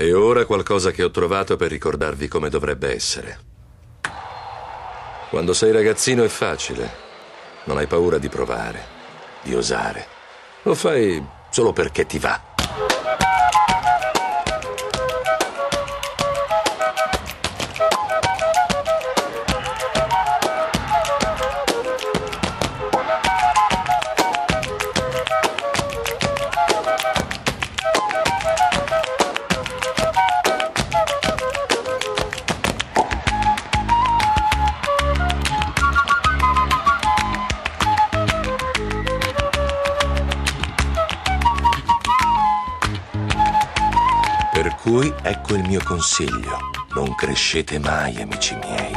E ora qualcosa che ho trovato per ricordarvi come dovrebbe essere. Quando sei ragazzino è facile. Non hai paura di provare, di osare. Lo fai solo perché ti va. Per cui ecco il mio consiglio: non crescete mai, amici miei.